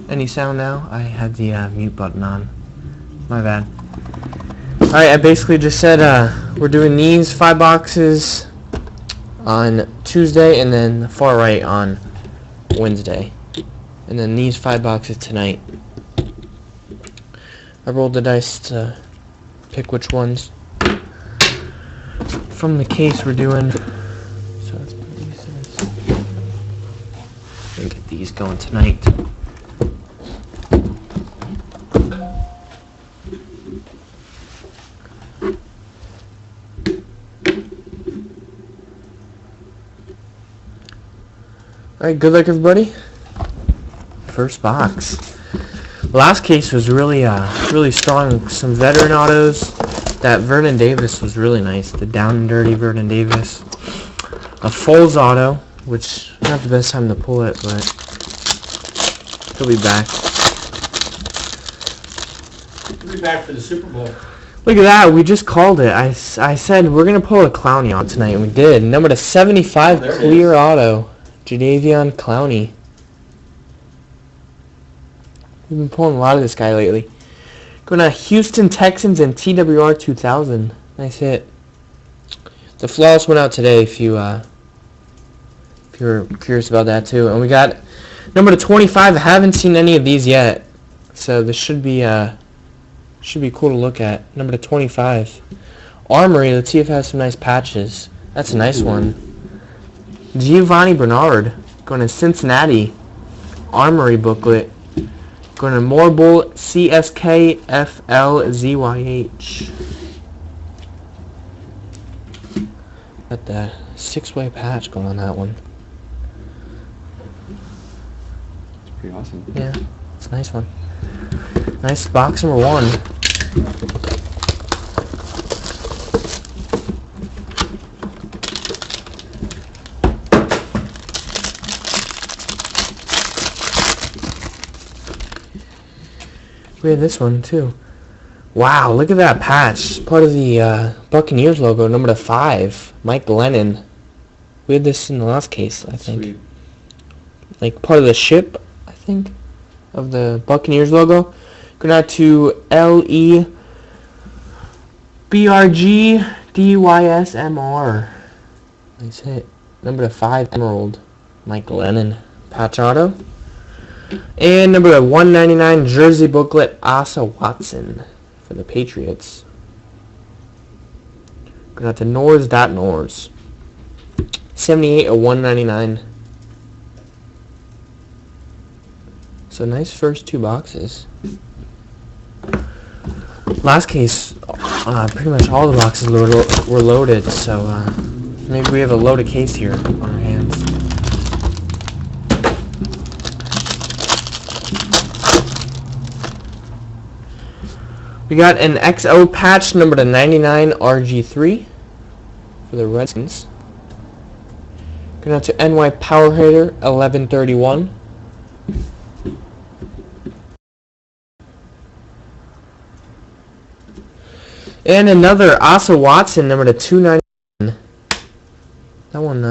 Any sound now? I had the mute button on. My bad. Alright, I basically just said we're doing these 5 boxes on Tuesday and then the far right on Wednesday. And then these 5 boxes tonight. I rolled the dice to pick which ones from the case we're doing. So let's put these and get these going tonight. Alright, good luck everybody. First box. Last case was really strong. Some veteran autos. That Vernon Davis was really nice. The down and dirty Vernon Davis. A Foles auto, which not the best time to pull it, but he'll be back. He'll be back for the Super Bowl. Look at that, we just called it. I said we're going to pull a Clowney on tonight, and we did. Number to 75 clear auto. Jadeveon Clowney. We've been pulling a lot of this guy lately. Going to Houston Texans and TWR 2000. Nice hit. The flawless went out today if you're curious about that too. And we got number to 25. I haven't seen any of these yet. So this should be cool to look at. Number to 25. Armory, let's see if it has some nice patches. That's a nice one. Giovanni Bernard, going to Cincinnati. Armory booklet. Going to Morbull CSK FLZYH. Got the 6-way patch going on that one. It's pretty awesome. Yeah, it's a nice one. Nice box number 1. We had this one too. Wow, look at that patch. Part of the Buccaneers logo, number to 5. Mike Lennon. We had this in the last case, I think. Sweet. Like part of the ship, I think, of the Buccaneers logo. Going out to LEBRGDYSMR. Nice hit. Number to 5, Emerald. Mike Lennon. Patch auto. And number 199 jersey booklet, Asa Watson for the Patriots. Going out to Norse. 78 of 199. So nice first 2 boxes. Last case, pretty much all the boxes were loaded, so maybe we have a loaded case here on our hands. We got an XO patch number to 99 RG3 for the Redskins. Going out to NY Power Hitter 1131. And another Asa Watson number to 299. That one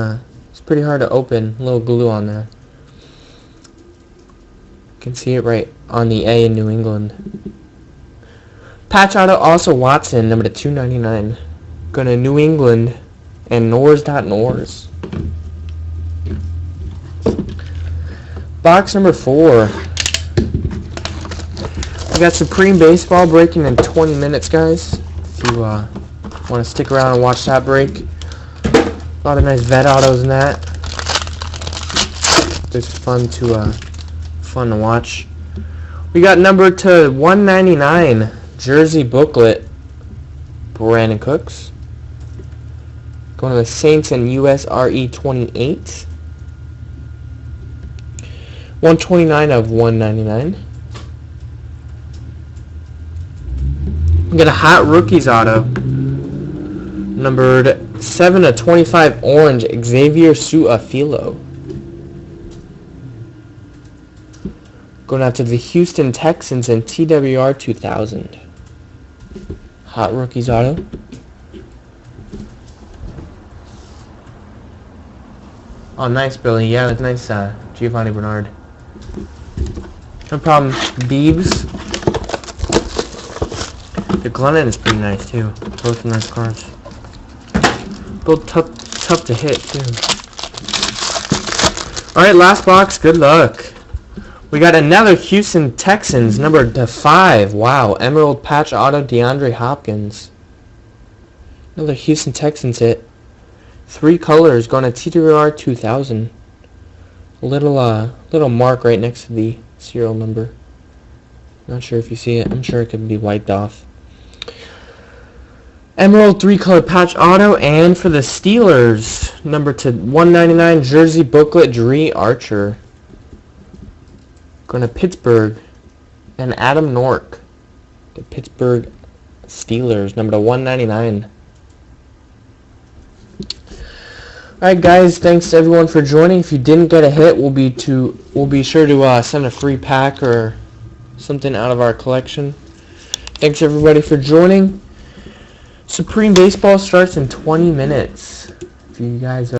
is pretty hard to open. A little glue on there. You can see it right on the A in New England. Patch auto also Watson, number to 299. Going to New England and Norse. Box number 4. We got Supreme Baseball breaking in 20 minutes, guys. If you want to stick around and watch that break. A lot of nice vet autos in that. It's fun to watch. We got number to 199. Jersey booklet, Brandon Cooks. Going to the Saints and USRE 28. 129 of 199. We got a Hot Rookies auto. Numbered 7 of 25 orange, Xavier Su'a-Filo. Going out to the Houston Texans and TWR 2000. Hot Rookies auto. Oh, nice, Billy. Yeah, that's nice, Giovanni Bernard. No problem. Beebs. The Glennon is pretty nice too. Both nice cards. Both tough to hit too. Alright, last box. Good luck. We got another Houston Texans, number /5. Wow. Emerald patch auto DeAndre Hopkins. Another Houston Texans hit. 3 colors going to TWR 2000. Little mark right next to the serial number. Not sure if you see it. I'm sure it could be wiped off. Emerald 3-color patch auto, and for the Steelers, number /199 jersey booklet, Dree Archer. Going to Pittsburgh, and Adam Nork. The Pittsburgh Steelers, number /199. Alright guys, thanks to everyone for joining. If you didn't get a hit, we'll be sure to send a free pack or something out of our collection. Thanks everybody for joining. Supreme Baseball starts in 20 minutes. If you guys